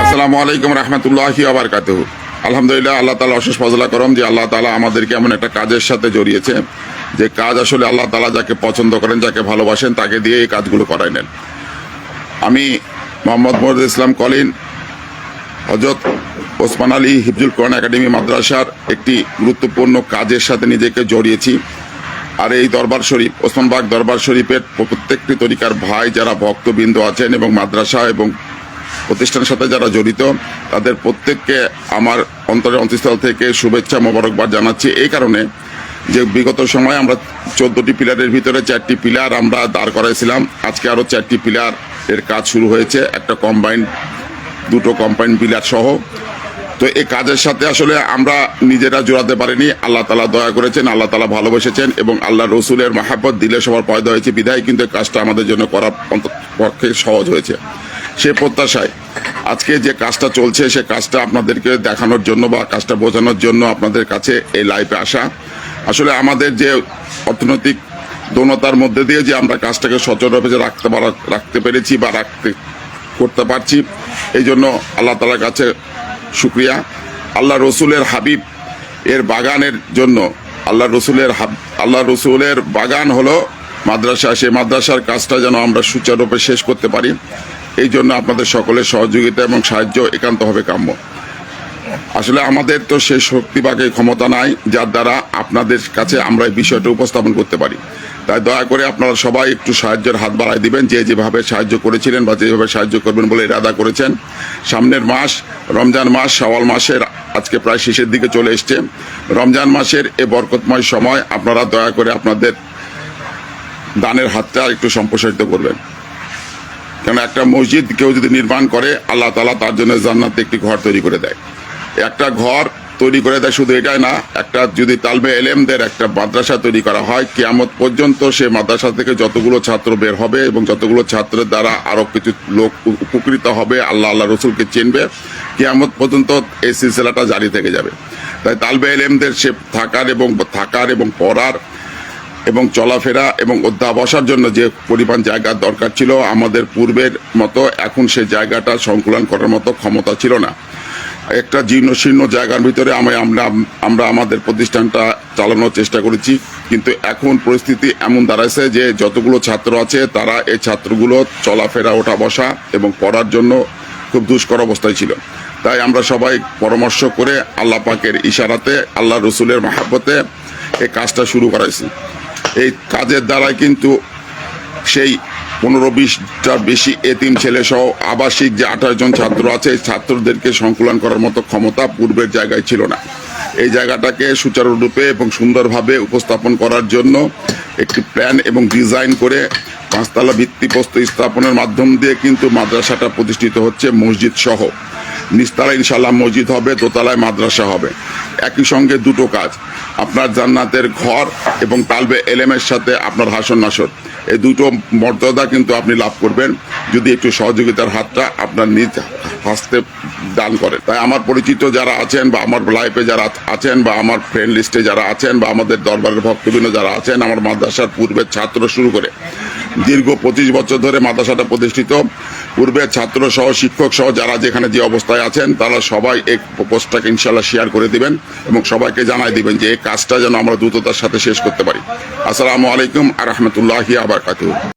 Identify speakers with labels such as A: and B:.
A: আসসালামু আলাইকুম রহমতুল্লাহি ওয়া বারাকাতুহু। আলহামদুলিল্লাহ, আল্লাহ তাআলা অশেষ ফজলা করম যে আল্লাহ তাআলা আমাদেরকে এমন একটা কাজের সাথে জড়িয়েছে যে কাজ আসলে আল্লাহ তাআলা যাকে পছন্দ করেন, যাকে ভালোবাসেন, তাকে দিয়ে এই কাজগুলো করাই নেন। আমি মোহাম্মদ মহিদুল ইসলাম কলিন হযরত ওসমান আলী হিফজুল কোরআন একাডেমি মাদ্রাসার একটি গুরুত্বপূর্ণ কাজের সাথে নিজেকে জড়িয়েছি। আর এই দরবার শরীফ, ওসমানবাগ দরবার শরীফের প্রত্যেকটি তরিকার ভাই যারা ভক্তবৃন্দ আছেন এবং মাদ্রাসা এবং প্রতিষ্ঠানের সাথে যারা জড়িত, তাদের প্রত্যেককে আমার অন্তরের অন্তঃস্থল থেকে শুভেচ্ছা মোবারকবাদ জানাচ্ছি। এই কারণে যে বিগত সময় আমরা 14টি পিলারের ভিতরে 4টি পিলার আমরা দাঁড় করাইছিলাম, আজকে আরও 4টি পিলার এর কাজ শুরু হয়েছে, একটা দুটো কম্বাইন্ড পিলার সহ। তো এই কাজের সাথে আসলে আমরা নিজেরা জোড়াতে পারিনি, আল্লাহ তাআলা দয়া করেছেন, আল্লাহ তাআলা ভালোবেসেছেন এবং আল্লাহ রসুলের মাহাব্বত দিলে সবার পয়দা হয়েছে বিধায় কিন্তু এই কাজটা আমাদের জন্য করার পক্ষে সহজ হয়েছে। সে প্রত্যাশায় আজকে যে কাজটা চলছে সে কাজটা আপনাদেরকে দেখানোর জন্য বা কাজটা বোঝানোর জন্য আপনাদের কাছে এই লাইভে আসা। আসলে আমাদের যে অর্থনৈতিক দৌনতার মধ্যে দিয়ে যে আমরা কাজটাকে সচলভাবে রাখতে পেরেছি বা করতে পারছি, এই জন্য আল্লাহ তাআলার কাছে শুকরিয়া। আল্লাহ রসুলের হাবিব এর বাগানের জন্য আল্লাহ রসুলের বাগান হলো মাদ্রাসা, সেই মাদ্রাসার কাজটা যেন আমরা সুচারুরূপে শেষ করতে পারি, এই জন্য আপনাদের সকলের সহযোগিতা এবং সাহায্য একান্তভাবে কাম্য। আসলে আমাদের তো সেই শক্তি বা ক্ষমতা নাই যার দ্বারা আপনাদের কাছে আমরা এই বিষয়টা উপস্থাপন করতে পারি। তাই দয়া করে আপনারা সবাই একটু সাহায্যের হাত বাড়ায় দিবেন, যে যেভাবে সাহায্য করেছিলেন বা যেভাবে সাহায্য করবেন বলে ইরাদা করেছেন। সামনের মাস রমজান মাস, শাওয়াল মাসের আজকে প্রায় শেষের দিকে চলে এসছে। রমজান মাসের এ বরকতময় সময় আপনারা দয়া করে আপনাদের দানের হাতটা একটু সম্প্রসারিত করবেন। কেন একটা মসজিদ কেউ যদি নির্মাণ করে, আল্লাহ তাআলা তার জন্য জান্নাতে একটি ঘর তৈরি করে দেয়। একটা ঘর তৈরি করে দেয়, শুধু এটাই না, একটা যদি তালবে এলেমদের একটা মাদ্রাসা তৈরি করা হয়, কিয়ামত পর্যন্ত সে মাদ্রাসা থেকে যতগুলো ছাত্র বের হবে এবং যতগুলো ছাত্রের দ্বারা আরো কিছু লোক উপকৃত হবে, আল্লাহ রসুলকে চিনবে, কিয়ামত পর্যন্ত এই সিলসিলাটা জারি থেকে যাবে। তাই তালবে এলেমদের সে থাকার এবং পড়ার এবং চলাফেরা এবং অধ্যাবসার জন্য যে পরিমাণ জায়গার দরকার ছিল, আমাদের পূর্বের মতো এখন সে জায়গাটা সংকুলন করার মতো ক্ষমতা ছিল না। একটা জীর্ণশীর্ণ জায়গার ভিতরে আমরা আমাদের প্রতিষ্ঠানটা চালানোর চেষ্টা করেছি, কিন্তু এখন পরিস্থিতি এমন দাঁড়াইছে যে যতগুলো ছাত্র আছে তারা এই ছাত্রগুলো চলাফেরা, ওঠা বসা এবং পড়ার জন্য খুব দুষ্কর অবস্থায় ছিল। তাই আমরা সবাই পরামর্শ করে আল্লাহ পাকের ইশারাতে, আল্লাহ রসুলের মাহাব্বতে এই কাজটা শুরু করাইছি। এই কাজের দ্বারাই কিন্তু সেই 15-20টার বেশি এতিম ছেলে সহ আবাসিক যে 28 জন ছাত্র আছে, এই ছাত্রদেরকে সংকুলন করার মতো ক্ষমতা পূর্বের জায়গায় ছিল না। এই জায়গাটাকে সুচারুরূপে এবং সুন্দরভাবে উপস্থাপন করার জন্য একটি প্ল্যান এবং ডিজাইন করে 5তলা ভিত্তিপ্রস্তর স্থাপনের মাধ্যম দিয়ে কিন্তু মাদ্রাসাটা প্রতিষ্ঠিত হচ্ছে, মসজিদ সহ। নিচতলায় ইনশাআল্লাহ মসজিদ হবে, দোতলায় মাদ্রাসা হবে। একই সঙ্গে দুটো কাজ, আপনার জান্নাতের ঘর এবং তালবে এলেমের সাথে আপনার হাসর নাসর, এই দুটো মর্যাদা কিন্তু আপনি লাভ করবেন যদি একটু সহযোগিতার হাতটা আপনার নিজ হস্তে দান করেন। তাই আমার পরিচিত যারা আছেন বা আমার লাইফে যারা আছেন বা আমার ফ্রেন্ড লিস্টে যারা আছেন বা আমাদের দরবারের ভক্তবৃন্দ যারা আছেন, আমার মাদ্রাসার পূর্বের ছাত্র শুরু করে দীর্ঘ 25 বছর ধরে মাদ্রাসাটা প্রতিষ্ঠিত, পূর্বের ছাত্র সহ শিক্ষক সহ যারা যেখানে যে অবস্থায় আছেন, তারা সবাই এই পোস্টটাকে ইনশাআল্লাহ শেয়ার করে দিবেন এবং সবাইকে জানাই দিবেন যে এই কাজটা যেন আমরা দ্রুততার সাথে শেষ করতে পারি। আসসালামু আলাইকুম ওয়া রাহমাতুল্লাহি ওয়া বারাকাতুহু।